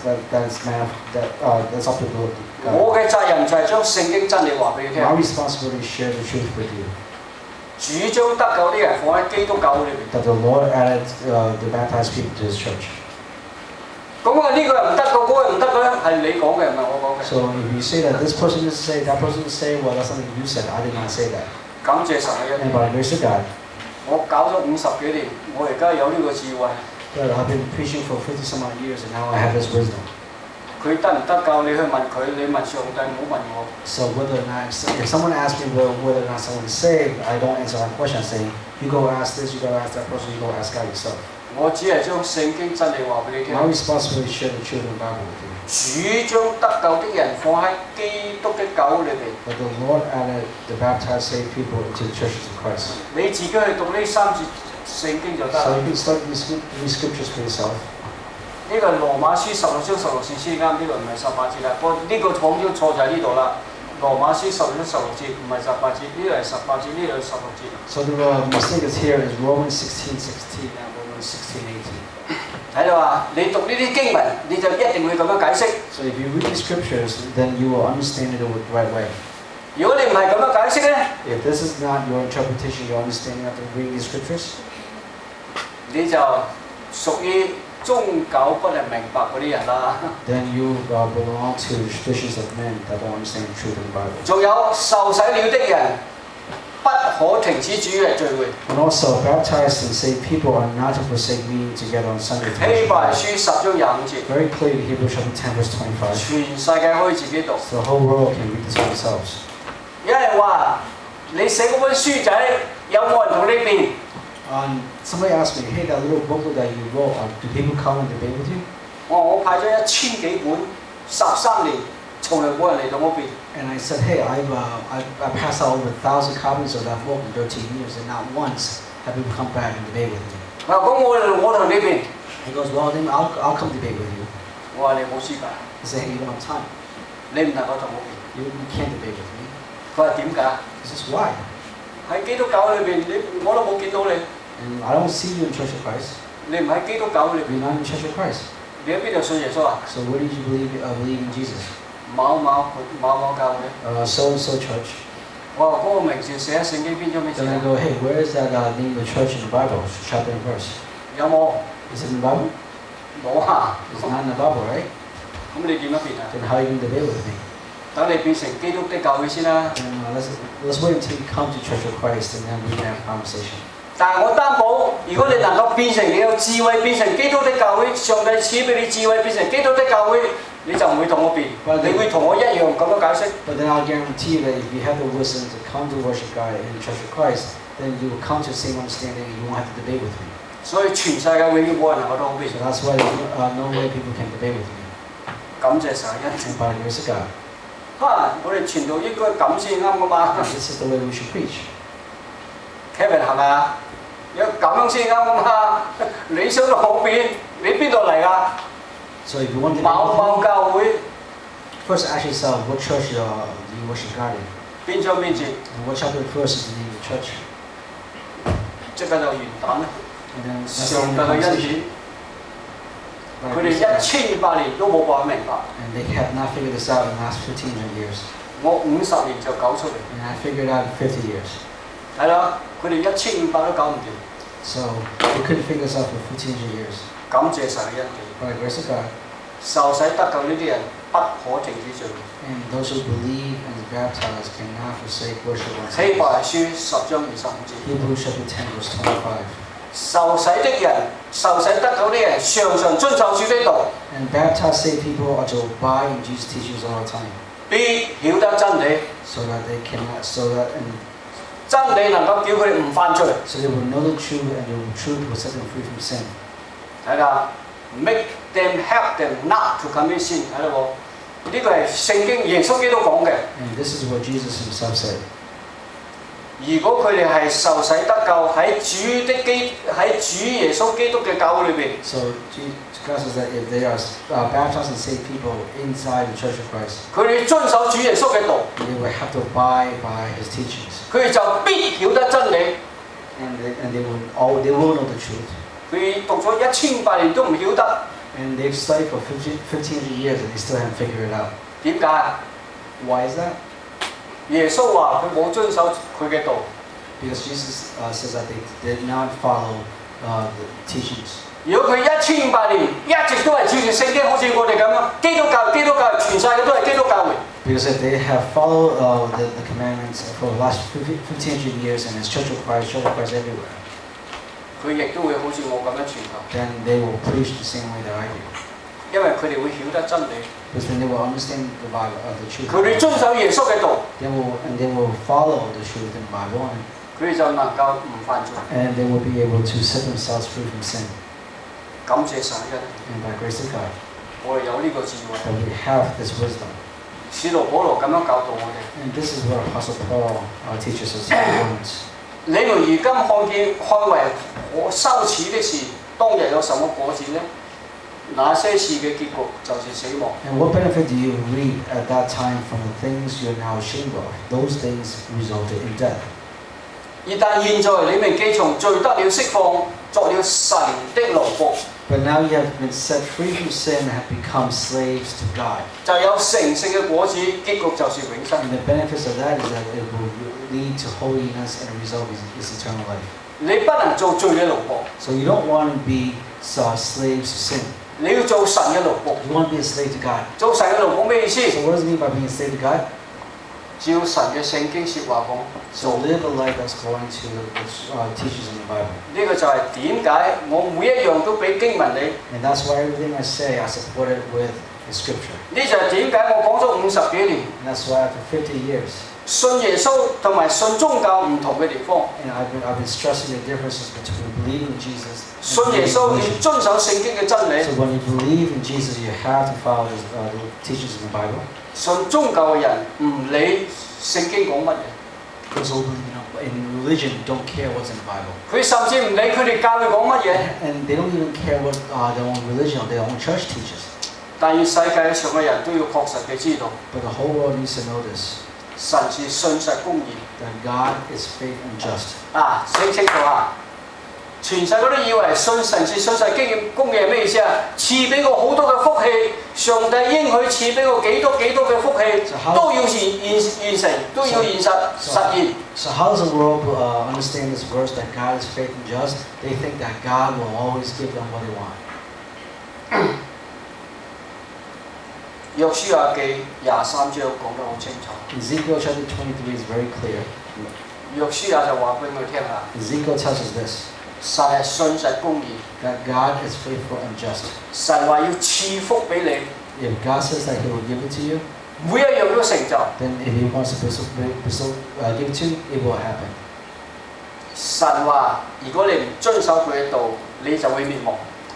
up to God. 我嘅責任就係將聖經真理話俾你聽。 My responsibility is to share the truth with you. 主將得救啲人放喺基督教會裏邊。 That the Lord added the baptized people to His church. 咁啊，呢個人唔得救，嗰個人唔得救咧，係你講嘅，唔係我講嘅。 So if you say that this person is saved, that person is saved, well, that's something you said. I did not say that. 感謝神嘅恩 And 典。 by the grace of God, 我搞咗50幾年，我而家有呢個智慧。 but I've been preaching for 50 some odd years, and now I have this wisdom. 佢得唔得救，你去問佢，你問上帝，唔好問我。 So whether or not, if someone asks me whether or not someone is saved, I don't answer that question saying, you go ask this, you go ask that person, you go ask God yourself. 我只係將聖經真理話俾你聽。 My responsibility is to share the truth of the Bible with you. 主將得救的人放喺基督的教會裏邊。 But the Lord added the baptized saved people into the churches of Christ. 你自己去讀呢3節聖經就得 So 啦。 you can start these scriptures for yourself. 呢個係羅馬書16章16節先啱，呢個唔係18節啦。不過呢個講咗錯就喺呢度啦。羅馬書16章16節唔係18節，呢度係18節，呢度係16節。 So the mistake is here is Romans 16:16, not Romans 16:18. 睇到啊？你讀呢啲經文，你就一定會咁樣解釋。 So if you read these scriptures, then you will understand it the right way. 如果你唔係咁樣解釋咧， If this is not your interpretation, your understanding after reading these scriptures, 你就屬於終久不能明白嗰啲人啦。 then you belong to the traditions of men that don't understand the truth of the Bible. 仲有受洗了的人，不可停止主日聚會。 And also, baptized and saved people are not to forsake meeting together on Sunday. 希伯來書10章25節， Very clearly, Hebrews chapter 10, verse 25. 全世界可以自己讀。 So the whole world can read this for themselves. 有人話：你寫嗰本書仔有冇人同你辯？ Somebody asked me, hey, that little booklet that you wrote, do people come and debate with you? 我派咗1000幾本，13年，從來冇人嚟同我辯。 And I said, hey, I passed out over 1,000 copies of that book in 13 years, and not once have people come back and debate with me. 咁我同你辯。 He goes, well, then I'll come debate with you. 我話你冇資格， I said, hey, you don't have time. 你唔能夠同我辯。You can't debate with me. 佢話點解？He says, why? 喺基督教裏邊，我都冇見到你， And I don't see you in Church of Christ. 你唔喺基督教裏 You're 邊， not in Church of Christ. 你喺邊度信耶穌啊？ So where did you believe in Jesus? 某教會。 So and so church. 我話嗰個名字寫喺聖經邊張邊 Then I 寫？ go, hey, where is that name of church in the Bible? Chapter and verse. 有冇？ Is it in the Bible? 冇啊！ It's not in the Bible, right? 咁你點樣變啊？ Then how are you going to debate with me? 等你變成基督的教會先啦。 Then let's wait until you come to Church of Christ and then we can have a conversation. 但係我擔保，如果你能夠變成你有智慧，變成基督的教會，上帝賜俾你智慧，變成基督的教會，你就唔會同我辯，你會同我一樣咁樣解釋。 But then I'll guarantee you that if you have the wisdom to come to worship God in the Church of Christ, then you will come to the same understanding and you won't have to debate with me. 所以全世界永遠冇人能夠同我辯。 So that's why there's no way people can debate with me. 感謝神恩 And by the grace of God, 我哋傳道應該咁先啱噶嘛 this is the way we should preach. ？Kevin 係咪啊？有咁樣先啱噶嘛？你想同我辯，你邊度嚟㗎？ So if you want to 某教會 first ask yourself, what church do you worship God in? 邊章邊節， And what chapter and verse is the name of the church? 即刻就完蛋啦！ And then that's 上 the 帝 only 嘅恩 conversation. 典， By 佢 the 哋 grace of God. 1200年都冇辦法明白。 And they have not figured this out in the last 1500 years. 我50年就搞出嚟， And I figured it out in 50 years. 係啦，佢哋1500都搞唔掂。 So they couldn't figure this out for 1500 years. 感謝神嘅恩典， By the grace of God, 受洗得救呢啲人不可停止聚會。 and those who believe and is baptized cannot forsake worship on 希 Sundays. 伯來書10章25節， Hebrews chapter 10 verse 25. 受洗的人、受洗得救的人，常常遵守主的道， And baptized saved people are to abide in Jesus' teachings all the time, 必曉得真理， so that they cannot, and 真理能夠叫佢哋唔犯罪。 so they will know the truth, and the truth will set them free from sin. 睇下 ，make them help them not to commit sin，睇到冇？呢個係聖經耶穌基督講嘅。 And this is what Jesus himself said. 如果佢哋係受洗得救喺主耶穌基督嘅教會裏邊， So God says that if they are baptized and saved people inside the Church of Christ, 佢哋遵守主耶穌嘅道， they will have to abide by His teachings, 佢哋就必曉得真理。 and they will know the truth. 佢讀咗1800年都唔曉得， And they've studied for 1500 years, and they still haven't figured it out. 點解啊？ Why is that? 耶穌話佢冇遵守佢嘅道。 Because Jesus says that they did not follow the teachings. 如果佢1800年一直都係照住聖經，好似我哋咁樣，基督教全世界都係基督教會。 Because if they have followed the commandments for the last 1500 years, and it's Church of Christ everywhere, 佢亦都會好似我咁樣傳道， then they will preach the same way that I do. 因為佢哋會曉得真理， Because then they will understand the Bible, the truth. 佢哋遵守耶穌嘅道， They will follow the truth in the Bible, 佢哋就能夠唔犯罪。 and they will be able to set themselves free from sin. 感謝神恩， And by grace of God, 我哋有呢個智慧。 that we have this wisdom. 使徒保羅咁樣教導我哋。 And this is what Apostle Paul teaches us in Romans. 你們如今看為可羞恥的事，當日有什麼果子呢？那些事嘅結局就是死亡。 And what benefit do you reap at that time from the things you are now ashamed of? Those things resulted in death. 但現在你們既從罪得了釋放，作了神的奴僕， But now you have been set free from sin and have become slaves to God. 就有成聖嘅果子，結局就是永生。 And the benefits of that is that it will lead to holiness, and the result is eternal life. 你不能做罪嘅奴僕， So you don't want to be slaves to sin. 你要做神嘅奴僕。 You want to be a slave to God. 做神嘅奴僕咩意思？ So what does it mean by being a slave to God? 照神嘅聖經説話講 So 做。 live a life that's according to the teachings in the Bible. 呢個就係點解我每一樣都俾經文你。 And that's why everything I say, I support it with the scripture. 呢就係點解我講咗50幾年， And that's why after 50 years, 信耶穌同埋信宗教唔同嘅地方。 and I've been stressing the differences between believing in Jesus 信 and 耶 believing 穌 in 要 religion. 遵守聖經嘅真理， So when you believe in Jesus, you have to follow the teachings in the Bible. 信宗教嘅人唔理聖經講乜嘢， Those who in religion don't care what's in the Bible. 佢甚至唔理佢哋教佢講乜嘢。 And they don't even care what their own religion or their own church teaches. 但願世界上嘅人都要確實地知道， But the whole world needs to know this. 神是信實公義。 that God is faithful and just. 啊，寫清楚啊！全世界都以為信神是信實經驗公義係咩意思啊？賜俾我好多嘅福氣，上帝應許賜俾我幾多嘅福氣，都要現成，都要現現。So how does the world understand this verse that God is faithful and just? They think that God will always give them what they want. 約書亞記23章講得好清楚。 Ezekiel chapter 23 is very clear. 約書亞就話俾我聽啦， Ezekiel tells us this, 神係信實公義， that God is faithful and just. 神話要賜福俾你， If God says that He will give it to you, 每一樣都成就。 then if He wants to give it to you, it will happen. 神話如果你唔遵守佢嘅道，你就會滅亡。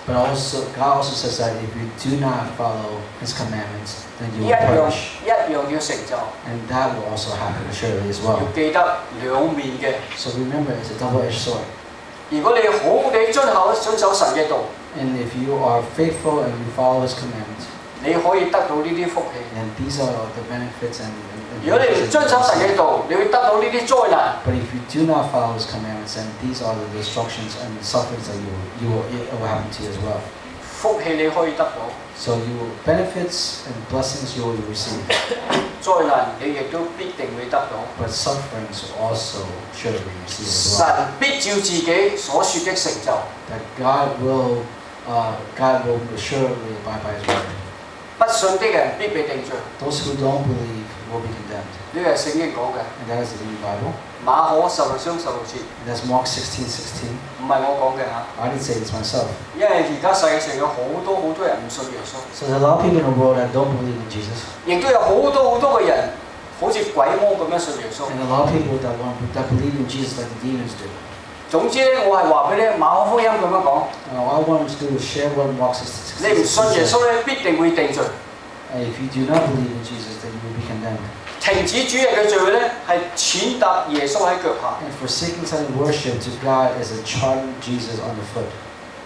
But also, God also says that if you do not follow His commandments, then you 一 will 樣 perish. 一樣要成就， And that will also happen surely as well. 要記得兩面嘅。 So remember, it's a double-edged sword. 如果你好地遵守神嘅道， And if you are faithful and you follow His commandments, 你可以得到呢啲福氣。 then these are the benefits and 如果你唔遵守神嘅道，你會得到呢啲災難。 But if you do not follow His commandments, then these are the destructions and sufferings that it will happen to you as well. 福氣你可以得到， So benefits and blessings you will receive, 災難你亦都必定會得到。 but sufferings also surely will receive as 神 well. 必照自己所說的成就。 That God will surely abide by His word. 不信的人必被定罪， Those who don't believe will be condemned. 呢個係聖經講嘅。 And that is in the Bible. 馬可16章16節， And that's Mark 16:16. 唔係我講嘅嚇。 I didn't say this myself. 因為而家世界上有好多人唔信耶穌， So there's a lot of people in the world that don't believe in Jesus. 亦都有好多嘅人好似鬼魔咁樣信耶穌。 And a lot of people that believe in Jesus like the demons do. 總之咧，我係話俾你聽，馬可福音咁樣講， All I want to do is share what Mark 16 你唔信耶 says. 穌咧，必定會定罪。 If you do not believe in Jesus, then you will be condemned. 停止主日嘅罪咧，係踐踏耶穌喺腳下。 And forsaking Sunday worship to God is a charging Jesus on the foot.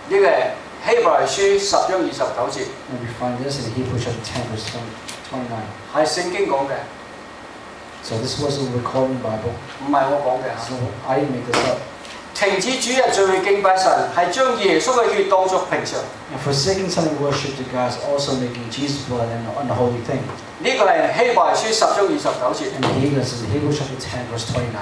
呢個係希伯來書10章29節， And we find this in Hebrews chapter 10, verse 29. 係聖經講嘅， So this was a recording Bible. 唔係我講嘅嚇。 So I didn't make this up. 停止主日聚敬拜神，係將耶穌嘅血當作平常。 And forsaking Sunday worship to God is also making Jesus' blood an unholy thing. 呢個係希伯來書10章29節。 And Hebrews chapter 10, verse 29.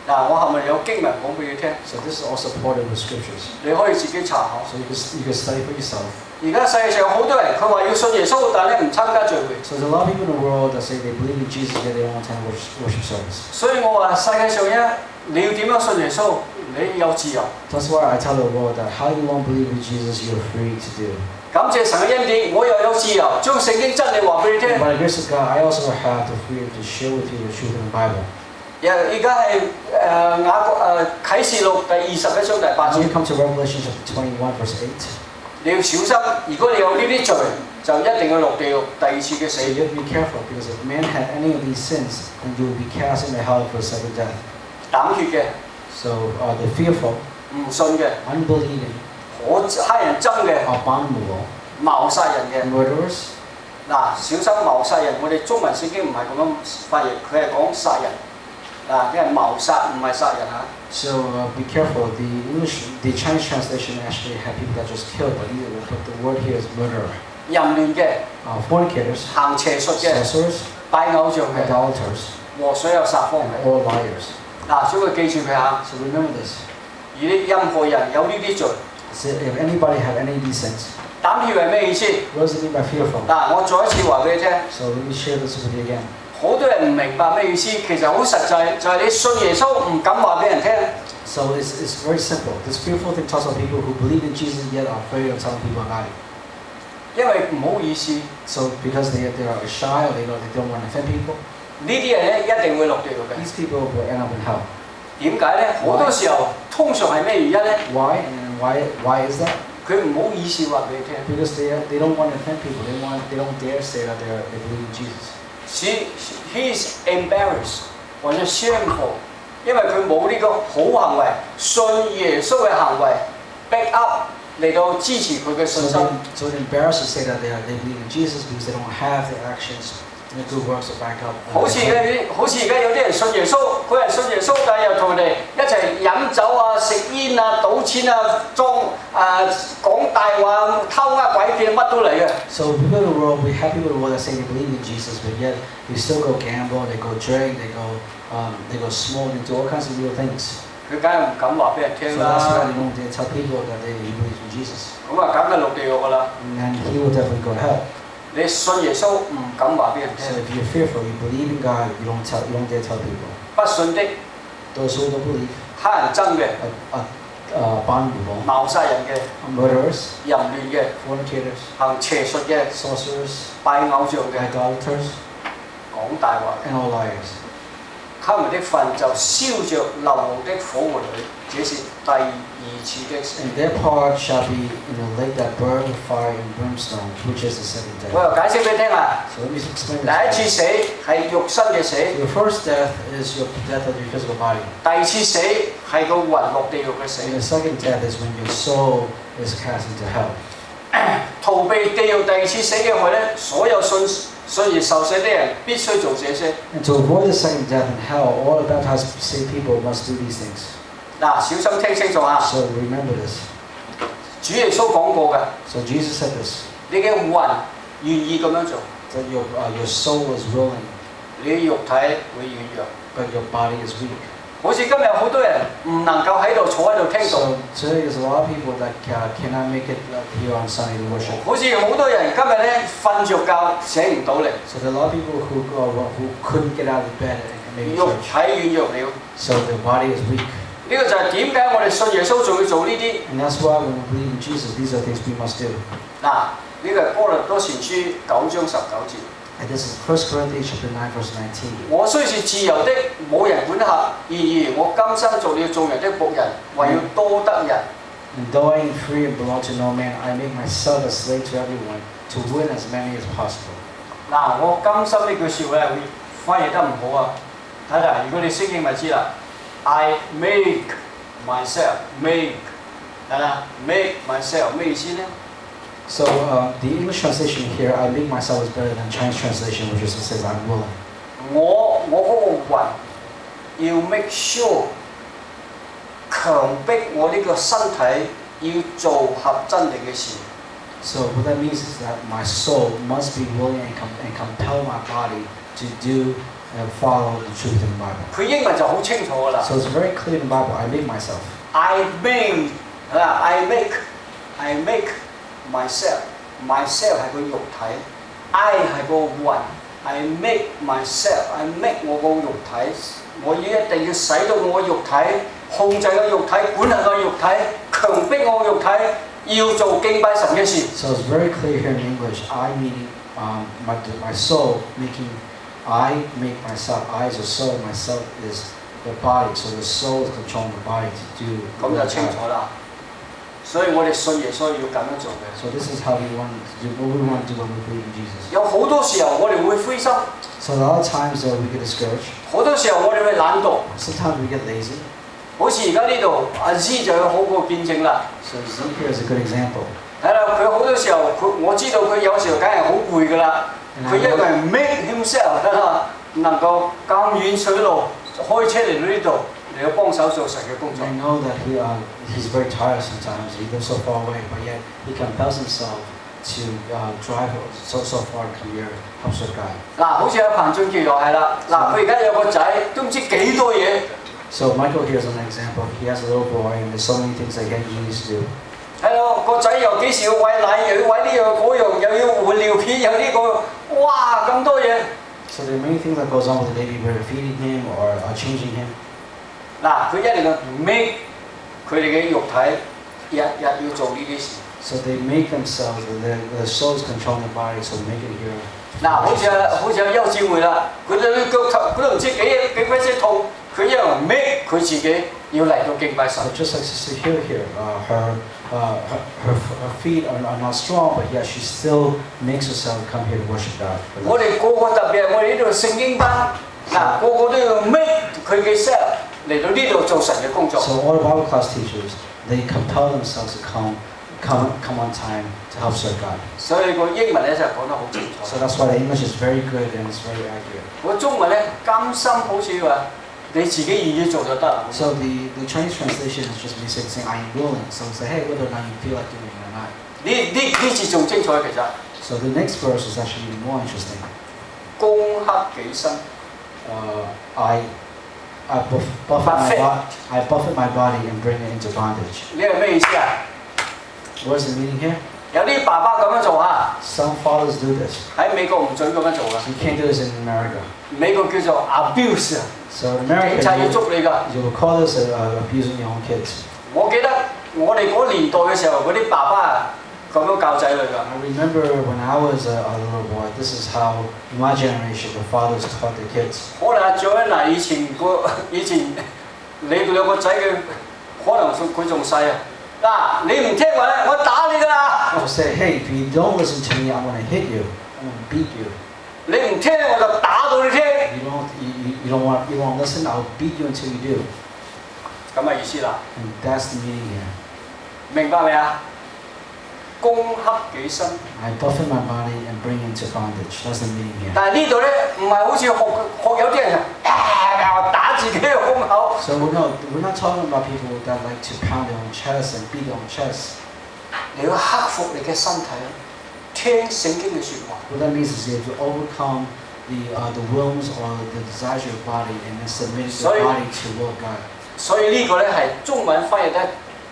嗱，我後面有經文講俾你聽， So this is also supported with scriptures. 你可以自己查下。 So you can study for yourself. 而家世界上有好多人，佢話要信耶穌，但係咧唔參加聚會。 So there's a lot of people in the world that say they believe in Jesus, yet they don't attend worship service. 所以我話世界上咧，你要點樣信耶穌？你有自由。 That's why I tell the world that how you won't believe in Jesus, you're free to do. 感謝神嘅恩典，我又有自由，將聖經真理話俾你聽。 By the grace of God, I also have the freedom to share with you the truth in the Bible. 而家係啟示錄第21章第8 Now we 節， come to Revelation chapter 21, verse 8. 你要小心，如果你有呢啲罪，就一定要落地獄第二次嘅 So 死。 you have to be careful, because if man had any of these sins, then you will be cast into hell for a second death. 膽血嘅、 So the fearful, 唔信嘅、 unbelieving, 可乞人憎嘅、 abominable, 謀殺人嘅。 murderers. 嗱，小心謀殺人，我哋中文聖經唔係咁樣翻譯，佢係講殺人。嗱，因為謀殺唔係殺人嚇。 So be careful. The Chinese translation actually had people that just killed, but the word here is murderer. 淫亂嘅、 Fornicators, 行邪術嘅、 sorcerers, 拜偶像嘅 idolaters, 和所有撒謊嘅。 or liars. 嗱，所以佢記住佢嚇。 So remember this. 而你任何人有呢啲罪， So if anybody have any of these sins, 膽血係咩意思？ what does it mean by fearful? 嗱，我再一次話俾你聽， So let me share this with you again. 好多人唔明白咩意思，其實好實際，就係你信耶穌唔敢話俾人聽。 So it's very simple. This fearful thing talks about people who believe in Jesus yet are afraid of telling people about it. 因為唔好意思，呢 So because they are shy or they don't want to offend people, 啲人咧一定會落地獄嘅。 these people will end up in hell. 點解咧？好多時候通常係咩原因咧？ Why? And why is that? 佢唔好意思話俾你聽。 Because they don't want to offend people. They don't dare say that they believe in Jesus. He is embarrassed 或者 shameful，因為佢冇呢個好行為，信耶穌嘅行為 back up 嚟到支持佢嘅信心。 So they're embarrassed to say that they believe in Jesus because they don't have the actions And the good works will back up. 好似而家有啲人信耶穌，佢係信耶穌，但係又同人哋一齊飲酒啊、食煙啊、賭錢啊、講大話、偷呃拐騙，乜都嚟嘅。So people in the world, we have people in the world that say they believe in Jesus, but yet they still go gamble, they go drink, they go smoke, they do all kinds of evil things. 佢梗係唔敢話俾人 So 聽 that's why 啦。 they don't tell people that they believe in Jesus. 咁啊，梗係落地獄噶啦。 And he will definitely go to hell. 你信耶穌唔敢話俾人 So 聽， if you're fearful, you believe in God, you don't dare tell people. 不信的、 Those who don't believe, 乞人憎嘅、 abominable, 謀殺人嘅、 murderers, 淫亂嘅、 fornicators, 行邪術嘅、 sorcerers, 拜偶像嘅、 idolaters, 講大話嘅。 and all liars. 他們的份就燒着流無的火湖裏，這是第二次的死。 And their part shall be in a lake that burns with fire and brimstone, which is the second 我 death. 又解釋俾你聽啊！ So let me explain 第一 this. 次死係肉身嘅死， Your first death is your death of your physical body. 第二次死係個魂落地獄嘅死。 And the second death is when your soul is cast into hell. 逃避地獄第二次死嘅話咧，所有信而受死的人必須做這些。 And to avoid the second death in hell, all the baptized saved people must do these things. 嗱，小心聽清楚啊！ So remember this. 主耶穌講過嘅， So Jesus said this, 你嘅魂願意咁樣做， that your soul is willing, 你嘅肉體會軟弱。 but your body is weak. 好似今日好多人唔能夠喺度坐喺度聽到， So today there's a lot of people that cannot make it here on Sunday to worship. 好似好多人今日咧瞓着覺醒唔到嚟， So there are a lot of people who couldn't get out of bed and make 肉 church. 體軟弱了。 So their body is weak. 呢個就係點解我哋信耶穌仲要做呢啲？ And that's why when we believe in Jesus, these are things we must do. 嗱，呢個係哥林多前書9章19節。 And this is 1 Corinthians chapter 9, verse 19. 我雖是自由的，冇人管轄，然而我今生做了眾人的僕人，為要多得人。 And though I am free and belong to no man, I make myself a slave to everyone to win as many as possible. 嗱，我甘心呢句説話會翻譯得唔好啊！睇下，如果你識英文知啦 ，I make myself make 係啦，make myself 咩意思呢？ So the English translation here, I make myself is better than Chinese translation, which is it says I'm willing. 我嗰個魂要 make sure 強迫我呢個身體要做合真理嘅事。 So what that means is that my soul must be willing and compel my body to do and follow the truth in the Bible. 佢英文就好清楚㗎啦。 So it's very clear in the Bible, I make myself. I make 係啦，I make myself 係個肉體 ，I 係個魂 ，I make myself，I make 我個肉體，我一定要使到我肉體控制個肉體，管轄個肉體，強迫我個肉體要做敬拜神嘅事。 So it's very clear here in English, I meaning my soul making, I make myself, I is the soul, myself is the body. So the soul is controlling the body to do 咁就清楚啦。所以我哋信耶穌要咁樣做嘅。 So this is how we want to do, what we want to do when we believe in Jesus. 有好多時候我哋會灰心， So a lot of times we get discouraged. 好多時候我哋會懶惰。 Sometimes we get lazy. 好似而家呢度阿 Z 就有好個見證啦。 So Zeke here is a good example. 係啦，佢好多時候我知道佢有時候梗係好攰㗎啦。佢一個人 make himself 能夠咁遠水路開車嚟到呢度嚟到幫手做神嘅工作。 I know that he's very tired sometimes. He lives so far away, but yet he compels himself to drive so far to come here, help serve God. 嗱，好似阿彭俊傑又係啦。嗱，佢而家有個仔，都唔知幾多嘢。 So Michael here is an example. He has a little boy, and there's so many things that he needs to do. 係咯，個仔又幾時要餵奶，又要餵呢樣嗰樣，又要換尿片，又呢個，哇咁多嘢。 So there are many things that goes on with the baby, whether feeding him or changing him. 嗱，佢一定要 make 佢哋嘅肉體日日要做呢啲事。 So they make themselves, the souls controlling the body, so they make it here. 嗱，好似阿邱志會啦，佢哋啲腳頭佢都唔知幾鬼死痛，佢一路 make 佢自己要嚟到敬拜神。 So just like Sister Hill here, her feet are not strong, but yet she still makes herself come here to worship God. 我哋個個特別係我哋呢度聖經班，嗱個個都要 make 佢嘅 self 嚟到呢度做神嘅工作。 So all the Bible class teachers, they compel themselves to come come on time to help serve God. 所以個英文咧就講得好清楚。 So that's why the English is very good and it's very accurate. 我中文咧甘心好似話你自己願意做就得啦。 So the Chinese translation is just basically saying I am willing. So say, hey, whether or not you feel like doing it or not. 呢次仲精彩其實。 So the next verse is actually even more interesting. 攻克己身。I buffet my body and bring it into bondage. 呢係咩意思啊？ What's the meaning here? 有啲爸爸咁樣做啊， Some fathers do this. 喺美國唔準咁樣做噶。 You can't do this in America. 美國叫做 abuse 啊， So in 警察要 America, 捉你㗎。 you will call this abusing your own kids. 我記得我哋嗰年代嘅時候，嗰啲爸爸啊咁樣教仔女㗎。 I remember when I was a little boy, this is how in my generation the fathers taught their kids. 可能阿長嗱以前你兩個仔嘅，可能佢仲細啊。嗱，你唔聽話咧，我打你㗎啦。 I would say, hey, if you don't listen to me, I'm going to hit you. I'm going to beat you. 你唔聽我就打到你聽。 You don't listen, I'll beat you until you do. 咁嘅意思啦， And that's the meaning here. 明白未啊？攻克己身。 I buffet my body and bring it into bondage. That's the meaning here. 但係呢度咧唔係好似學有啲人打自己嘅胸口。 So we're not talking about people that like to pound their own chest and beat their own chest. 你要克服你嘅身體，聽聖經嘅説話。 What that means is you have to overcome the wills or the desires of your body and then submit your body to the will of God. 所以呢個咧係中文翻譯得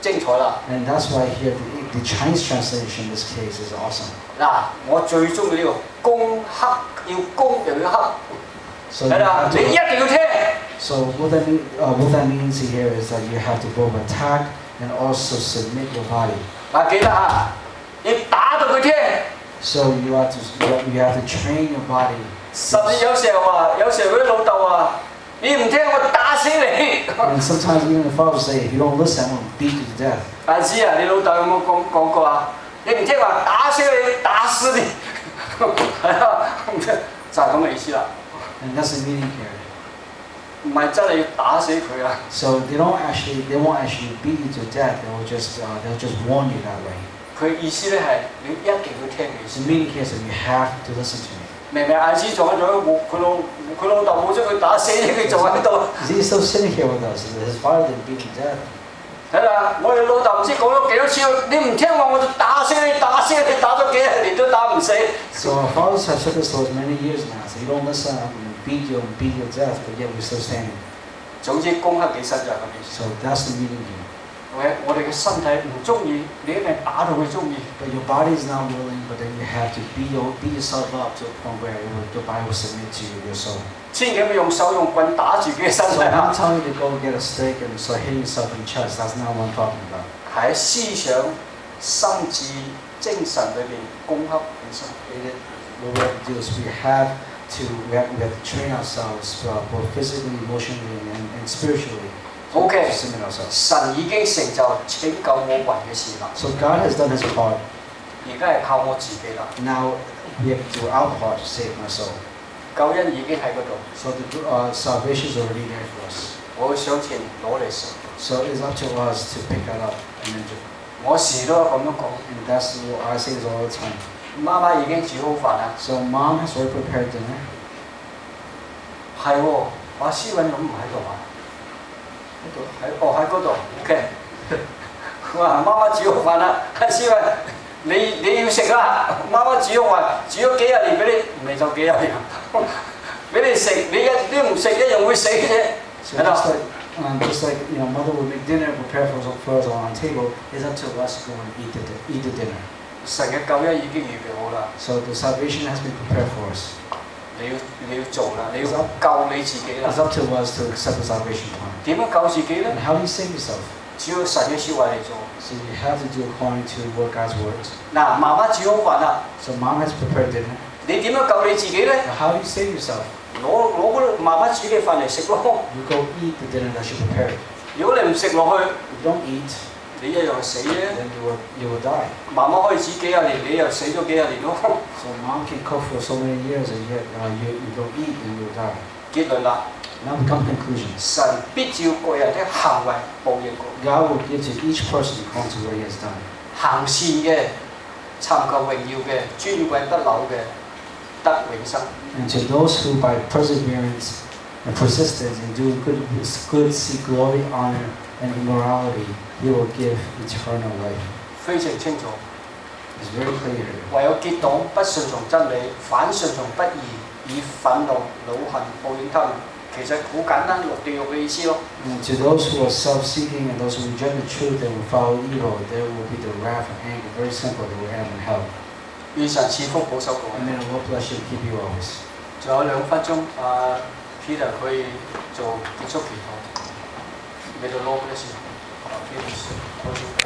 精彩啦。 And that's why here the Chinese translation in this case is awesome. 嗱，我最中意呢個攻克，要攻又要克， So 係啦，你一定要聽。 So what that means here is that you have to both attack and also submit your body. 嗱，記得嚇，要打到佢聽。 So you have to train your body. 甚至有時候嗰啲老豆話：你唔聽我打死你。 And sometimes even the father will say, if you don't listen, I'm going to beat you to death. 大師啊，你老豆有冇講過啊？你唔聽話打死你，打死你，係啊，就係咁嘅意思啦。 And that's the meaning here. 唔係真係要打死佢啊！ So they won't actually beat you to death. They'll just warn you that way. 佢意思咧係你一定要聽嘅意思。 The meaning here is that you have to listen to me. 明明艾斯仲喺度，佢老豆冇將佢打死，佢仲喺度。Is he still sitting here with us? His father didn't beat him to death. 睇啦，我哋老豆唔知講咗幾多次，你唔聽話我就打死你，打死你，打咗幾十年都打唔死。 So our fathers have said this to us many years now. So you don't listen, I'm going to beat you to death, but yet we're still standing. 總之攻克己身就係咁意思。 So that's the meaning here. 我哋嘅身體唔中意，你一定打到佢中意。 But your body is not willing, but then you have to beat yourself up to a point where your body will submit to your soul. 千祈唔好用手用棍打自己嘅身 So 體 I'm 啊！ not telling you to go get a stick and start hitting yourself in the chest. That's not what I'm talking about. 係喺思想、心智、精神裏邊攻克己身。 What we have to do is we have to train ourselves both physically, emotionally, and spiritually. OK， To submit ourselves. 神已經成就拯救我魂嘅事啦， So God has done His part. 而家係靠我自己啦。 Now we have to do our part to save my soul. 救恩已經喺嗰度， So the salvation is already there for us. 我會上前攞嚟食。 So it's up to us to pick that up and then do. 我時都咁樣講， And that's what I say this all the time. 媽媽已經煮好飯啦。 So mom has already prepared dinner. 係喎，阿思韻咁唔喺度啊？喺嗰度。OK。佢話媽媽煮好飯啦，阿思韻你要食啦。媽媽煮好飯，煮咗幾十年俾你，未夠幾十年，俾你食，你唔食一樣會死嘅。 So 係啦。 just like mother would make dinner, prepare for us on the table. It's up to us to go and eat the dinner. 神嘅救恩已經預備好啦， So the salvation has been prepared for us. 你要做啦，你要救你自己啦。 It's up to us to accept the salvation plan. 點樣救自己咧？ And how do you save yourself? 只要神嘅説話嚟做。 So you have to do according to what God's words. 嗱，媽媽煮好飯啦， So mom has prepared dinner. 你點樣救你自己咧？ Now how do you save yourself? 攞嗰媽媽煮嘅飯嚟食咯。 You go eat the dinner that she prepared. 如果你唔食落去， If you don't eat, 你一樣係死啫。 then you will die. 媽媽可以煮幾廿年，你又死咗幾廿年咯。 So mom can cook for so many years and yet you don't eat and you will die. 結論啦， Now we come to conclusion. 神必照個人的行為報應過。 God will give to each person according to what he has done. 行善嘅、尋求榮耀嘅、尊貴不朽嘅，得永生。And to those who by perseverance and persistence in doing good seek glory, honor, and immorality, He will give eternal life. 非常清楚。It's very clear. 唯有結黨不順從真理，反順從不義，以憤怒、惱恨報應他們。其實好簡單，落地獄嘅意思咯。And to those who are self-seeking and those who reject the truth and will follow evil, there will be the wrath and anger. Very simple, they will end in hell. 願神賜福保守各位。 And then the Lord bless you and keep you always. 仲有2分鐘，Peter 可以做結束祈禱。May the Lord bless you. Peter,